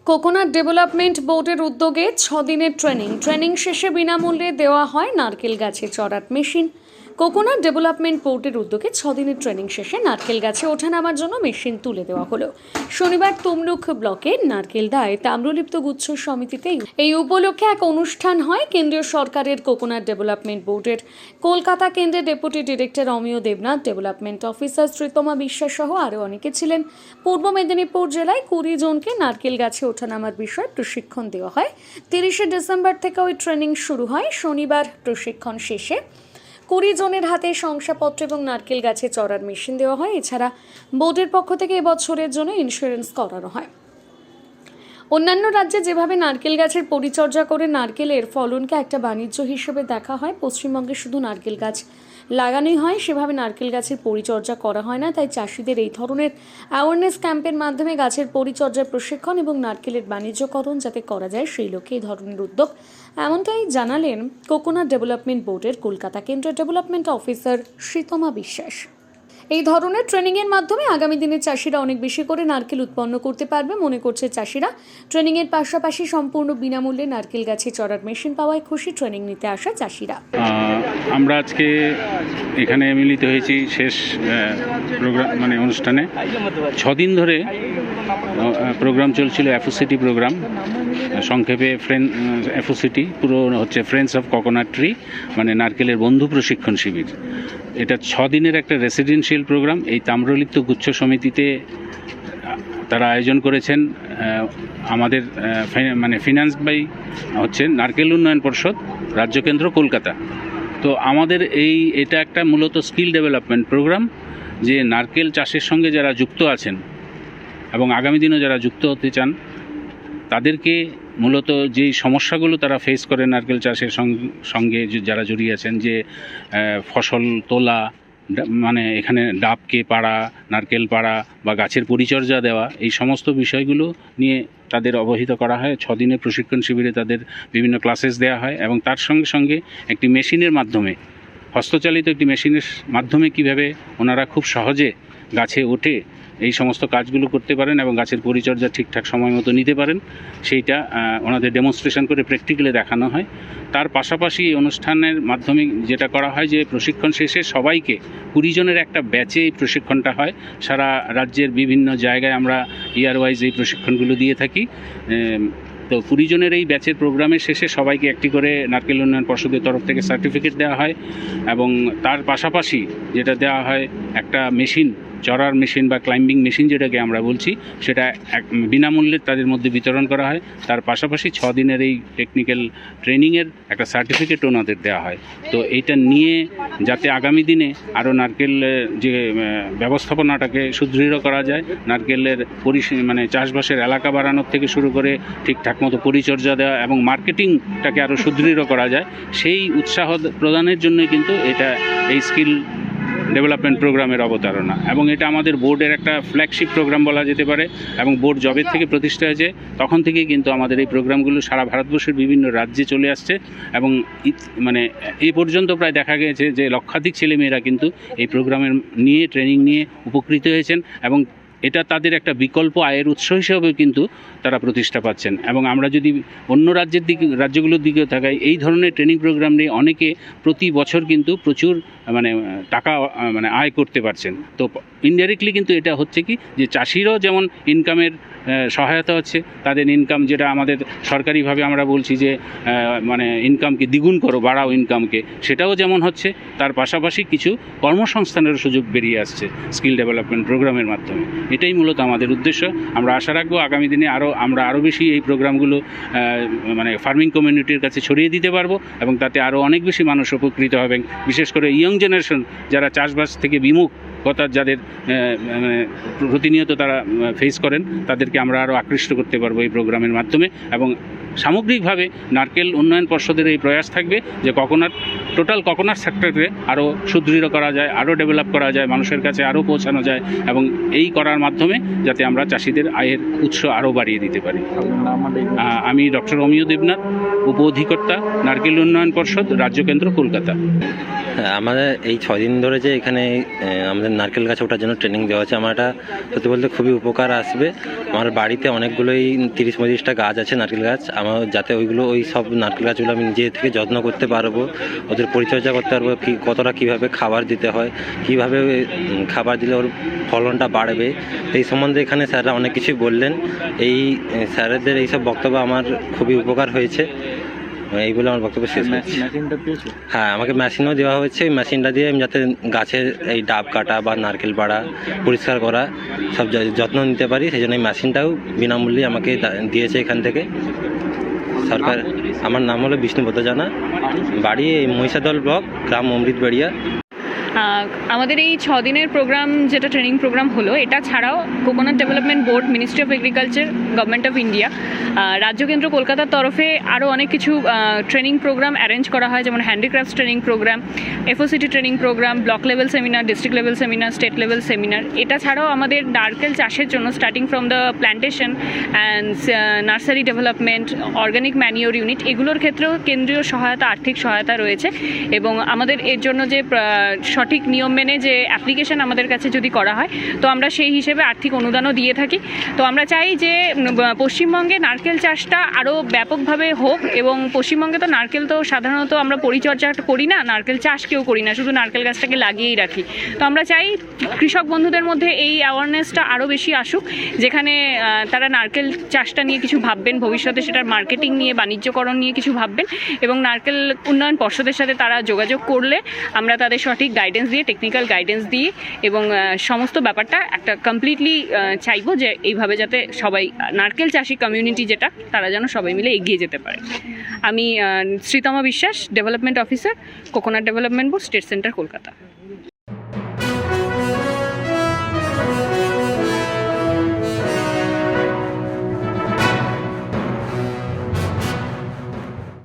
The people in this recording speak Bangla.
কোকোনাট ডেভেলপমেন্ট বোর্ডের উদ্যোগে 6 দিনের ট্রেনিং শেষে বিনামূল্যে দেওয়া হয় নারকেল গাছে চড়ার মেশিন। কোকোনাট ডেভেলপমেন্ট বোর্ডের উদ্যোগে 6 দিনের ট্রেনিং শেষে নারকেল গাছে ওঠানামার জন্য মেশিন তুলে দেওয়া হলো। শনিবার তমলুক ব্লকের নারকেলদায় তাম্রলিপ্ত গুচ্ছ সমিতিতে এই উপলক্ষে এক অনুষ্ঠান হয়। কেন্দ্রীয় সরকারের কোকোনাট ডেভেলপমেন্ট বোর্ডের কলকাতা কেন্দ্রের ডেপুটি ডিরেক্টর অমিয় দেবনাথ, ডেভেলপমেন্ট অফিসার শ্রীতমা বিশ্বাস সহ আরও অনেকে ছিলেন। পূর্ব মেদিনীপুর জেলায় 20 জনকে নারকেল গাছে ওঠানামার বিষয়ে প্রশিক্ষণ দেওয়া হয়। 30 ডিসেম্বর থেকে ওই ট্রেনিং শুরু হয়। শনিবার প্রশিক্ষণ শেষে 20 জনের হাতে শংসাপত্র এবং নারকেল গাছে চড়ার মেশিন দেওয়া হয়। এছাড়া বোর্ডের পক্ষ থেকে এবছরের জন্য ইন্স্যুরেন্স করানো হয়। অন্যান্য রাজ্যে যেভাবে নারকেল গাছের পরিচর্যা করে নারকেলের ফলনকে একটা বাণিজ্য হিসেবে দেখা হয়, পশ্চিমবঙ্গে শুধু নারকেল গাছ লাগানোই হয়, সেভাবে নারকেল গাছের পরিচর্যা করা হয় না। তাই চাষিদের এই ধরনের অ্যাওয়ারনেস ক্যাম্পের মাধ্যমে গাছের পরিচর্যার প্রশিক্ষণ এবং নারকেলের বাণিজ্যকরণ যাতে করা যায় সেই লক্ষ্যে এই ধরনের উদ্যোগ, এমনটাই জানালেন কোকোনাট ডেভেলপমেন্ট বোর্ডের কলকাতা কেন্দ্রের ডেভেলপমেন্ট অফিসার শ্রীতমা বিশ্বাস। এই ধরনের ট্রেনিংয়ের মাধ্যমে আগামী দিনে চাষিরা অনেক বেশি করে নারকেল উৎপন্ন করতে পারবে মনে করছে চাষিরা। ট্রেনিংয়ের পাশাপাশি সম্পূর্ণ বিনামূল্যে নারকেল গাছে চড়ার মেশিন পাওয়ায় খুশি ট্রেনিং নিতে আসা চাষিরা। আমরা আজকে এখানে মিলিত হয়েছি শেষ প্রোগ্রাম অনুষ্ঠানে। 6 দিন ধরে প্রোগ্রাম চলছিল, অ্যাফোসিটি প্রোগ্রাম, সংক্ষেপে অ্যাফোসিটি, পুরো হচ্ছে ফ্রেন্ডস অফ কোকোনাট ট্রি, নারকেলের বন্ধু প্রশিক্ষণ শিবির। এটা 6 দিনের একটা রেসিডেন্সিয়াল প্রোগ্রাম। এই তাম্রলিপ্ত গুচ্ছ সমিতিতে তারা আয়োজন করেছেন। আমাদের ফিনান্স বাই হচ্ছে নারকেল উন্নয়ন পর্ষদ, রাজ্য কেন্দ্র কলকাতা। তো আমাদের এটা একটা মূলত স্কিল ডেভেলপমেন্ট প্রোগ্রাম, যে নারকেল চাষের সঙ্গে যারা যুক্ত আছেন এবং আগামী দিনেও যারা যুক্ত হতে চান তাদেরকে মূলত যেই সমস্যাগুলো তারা ফেস করে নারকেল চাষের সঙ্গে যারা জড়িয়ে আছেন, যে ফসল তোলা, এখানে ডাবকে পাড়া, নারকেল পাড়া বা গাছের পরিচর্যা দেওয়া, এই সমস্ত বিষয়গুলো নিয়ে তাদের অবহিত করা হয়। 6 দিনের প্রশিক্ষণ শিবিরে তাদের বিভিন্ন ক্লাসেস দেওয়া হয় এবং তার সঙ্গে সঙ্গে একটি মেশিনের মাধ্যমে, হস্তচালিত একটি মেশিনের মাধ্যমে কিভাবে ওনারা খুব সহজে গাছে ওঠে এই সমস্ত কাজগুলো করতে পারেন এবং গাছের পরিচর্যা ঠিকঠাক সময় মতো নিতে পারেন, সেইটা ওনাদের ডেমনস্ট্রেশন করে প্র্যাকটিক্যালি দেখানো হয়। তার পাশাপাশি এই অনুষ্ঠানের মাধ্যমে যেটা করা হয়, যে প্রশিক্ষণ শেষে সবাইকে 20 জনের একটা ব্যাচে এই প্রশিক্ষণটা হয়। সারা রাজ্যের বিভিন্ন জায়গায় আমরা ইয়ার ওয়াইজ এই প্রশিক্ষণগুলো দিয়ে থাকি। তো 20 জনের এই ব্যাচের প্রোগ্রামের শেষে সবাইকে একটি করে নারকেল উন্নয়ন পর্ষদের তরফ থেকে সার্টিফিকেট দেওয়া হয় এবং তার পাশাপাশি যেটা দেওয়া হয়, একটা মেশিন, চড়ার মেশিন বা ক্লাইম্বিং মেশিন যেটাকে আমরা বলছি, সেটা বিনামূল্যে তাদের মধ্যে বিতরণ করা হয়। তার পাশাপাশি 6 দিনের এই টেকনিক্যাল ট্রেনিংয়ের একটা সার্টিফিকেট ওনাদের দেওয়া হয়। তো এইটা নিয়ে যাতে আগামী দিনে আরও নারকেল যে ব্যবস্থাপনাটাকে সুদৃঢ় করা যায়, নারকেলের চাষবাসের এলাকা বাড়ানোর থেকে শুরু করে ঠিকঠাক মতো পরিচর্যা দেওয়া এবং মার্কেটিংটাকে আরও সুদৃঢ় করা যায়, সেই উৎসাহ প্রদানের জন্যই কিন্তু এই স্কিল ডেভেলপমেন্ট প্রোগ্রামের অবতারণা। এবং এটা আমাদের বোর্ডের একটা ফ্ল্যাগশিপ প্রোগ্রাম বলা যেতে পারে। এবং বোর্ড জবের থেকে প্রতিষ্ঠা হয়েছে তখন থেকেই কিন্তু আমাদের এই প্রোগ্রামগুলো সারা ভারতবর্ষের বিভিন্ন রাজ্যে চলে আসছে এবং এই পর্যন্ত প্রায় দেখা গেছে যে লক্ষাধিক ছেলেমেয়েরা কিন্তু এই প্রোগ্রামের নিয়ে ট্রেনিং নিয়ে উপকৃত হয়েছেন এবং এটা তাদের একটা বিকল্প আয়ের উৎস হিসেবে কিন্তু তারা প্রতিষ্ঠা পাচ্ছেন। এবং আমরা যদি অন্য রাজ্যগুলোর দিকেও তাকাই, এই ধরনের ট্রেনিং প্রোগ্রাম নিয়ে অনেকে প্রতি বছর কিন্তু প্রচুর টাকা আয় করতে পারছেন। তো ইনডাইরেক্টলি কিন্তু এটা হচ্ছে কি, যে চাষিরও যেমন ইনকামের সহায়তা হচ্ছে, তাদের ইনকাম যেটা আমাদের সরকারিভাবে আমরা বলছি যে ইনকামকে দ্বিগুণ করো, বাড়াও ইনকামকে, সেটাও যেমন হচ্ছে, তার পাশাপাশি কিছু কর্মসংস্থানের সুযোগ বেরিয়ে আসছে স্কিল ডেভেলপমেন্ট প্রোগ্রামের মাধ্যমে। এটাই মূলত আমাদের উদ্দেশ্য। আমরা আশা রাখবো আগামী দিনে আমরা আরও বেশি এই প্রোগ্রামগুলো ফার্মিং কমিউনিটির কাছে ছড়িয়ে দিতে পারবো এবং তাতে আরও অনেক বেশি মানুষ উপকৃত হবেন। বিশেষ করে ইয়ং জেনারেশন যারা চাষবাস থেকে বিমুখ, যাদের প্রতিনিয়ত তারা ফেস করেন, তাদেরকে আমরা আরও আকৃষ্ট করতে পারবো এই প্রোগ্রামের মাধ্যমে। এবং সামগ্রিকভাবে নারকেল উন্নয়ন পর্ষদের এই প্রয়াস থাকবে যে টোটাল কোকোনাট সেক্টরকে আরও সুদৃঢ় করা যায়, আরও ডেভেলপ করা যায়, মানুষের কাছে আরও পৌঁছানো যায় এবং এই করার মাধ্যমে যাতে আমরা চাষিদের আয়ের উৎস আরও বাড়িয়ে দিতে পারি। আমি ডক্টর অমিয় দেবনাথ, উপ অধিকর্তা, নারকেল উন্নয়ন পর্ষদ, রাজ্য কেন্দ্র, কলকাতা। আমাদের এই 6 দিন ধরে যে এখানে আমাদের নারকেল গাছে ওঠার জন্য ট্রেনিং দেওয়া হচ্ছে। আমার এটা সত্যি বলতে খুবই উপকার আসবে। আমার বাড়িতে অনেকগুলোই 30-35টা গাছ আছে নারকেল গাছ, আমার যাতে ওই সব নারকেল গাছগুলো আমি নিজে থেকে যত্ন করতে পারবো, ওদের পরিচর্যা করতে পারবো, কতটা কীভাবে খাবার দিতে হয়, কীভাবে খাবার দিলে ওর ফলনটা বাড়বে, এই সম্বন্ধে এখানে স্যাররা অনেক কিছুই বললেন। এই স্যারেদের এইসব বক্তব্য আমার খুবই উপকার হয়েছে। এই বলে আমার বক্তব্য শেষ হচ্ছে। হ্যাঁ, আমাকে মেশিনও দেওয়া হয়েছে। ওই মেশিনটা দিয়ে আমি যাতে গাছের এই ডাব কাটা বা নারকেল পাড়া, পরিষ্কার করা সব যত্ন নিতে পারি, সেই জন্য এই মেশিনটাও বিনামূল্যে আমাকে দিয়েছে এখান থেকে সরকার। আমার নাম হলো বিষ্ণুপদ জানা, বাড়ি এই মহিষাদল ব্লক, গ্রাম অমৃতবাড়িয়া। আমাদের এই 6 দিনের প্রোগ্রাম, যেটা ট্রেনিং প্রোগ্রাম হলো, এটা ছাড়াও coconut development board, ministry of agriculture, government of India, রাজ্য কেন্দ্র কলকাতার তরফে আরও অনেক কিছু ট্রেনিং প্রোগ্রাম অ্যারেঞ্জ করা হয়, যেমন handicrafts training programme, FOCT training programme, block level seminar, district level seminar, state level seminar. এটা ছাড়াও আমাদের নারকেল চাষের জন্য starting from the plantation and nursery development, organic manure unit, এগুলোর ক্ষেত্রেও কেন্দ্রীয় সহায়তা, আর্থিক সহায়তা রয়েছে। এবং আমাদের এর জন্য যে সঠিক নিয়ম মেনে যে অ্যাপ্লিকেশন আমাদের কাছে যদি করা হয়, তো আমরা সেই হিসেবে আর্থিক অনুদানও দিয়ে থাকি। তো আমরা চাই যে পশ্চিমবঙ্গে নারকেল চাষটা আরও ব্যাপকভাবে হোক, এবং পশ্চিমবঙ্গে তো নারকেল তো সাধারণত আমরা পরিচর্যা করি না, নারকেল চাষ কেউ করি না, শুধু নারকেল গাছটাকে লাগিয়েই রাখি। তো আমরা চাই কৃষক বন্ধুদের মধ্যে এই অ্যাওয়ারনেসটা আরও বেশি আসুক, যেখানে তারা নারকেল চাষটা নিয়ে কিছু ভাববেন, ভবিষ্যতে সেটার মার্কেটিং নিয়ে, বাণিজ্যকরণ নিয়ে কিছু ভাববেন, এবং নারকেল উন্নয়ন পর্ষদের সাথে তারা যোগাযোগ করলে আমরা তাদের সঠিক গাইডেন্স দিয়ে, টেকনিক্যাল গাইডেন্স দিয়ে, এবং সমস্ত ব্যাপারটা একটা কমপ্লিটলি চাইবো যে এইভাবে যাতে সবাই নারকেল চাষি কমিউনিটি যেটা, তারা যেন সবাই মিলে এগিয়ে যেতে পারে। আমি শ্রীতমা বিশ্বাস, development officer, coconut development board, state centre, Kolkata.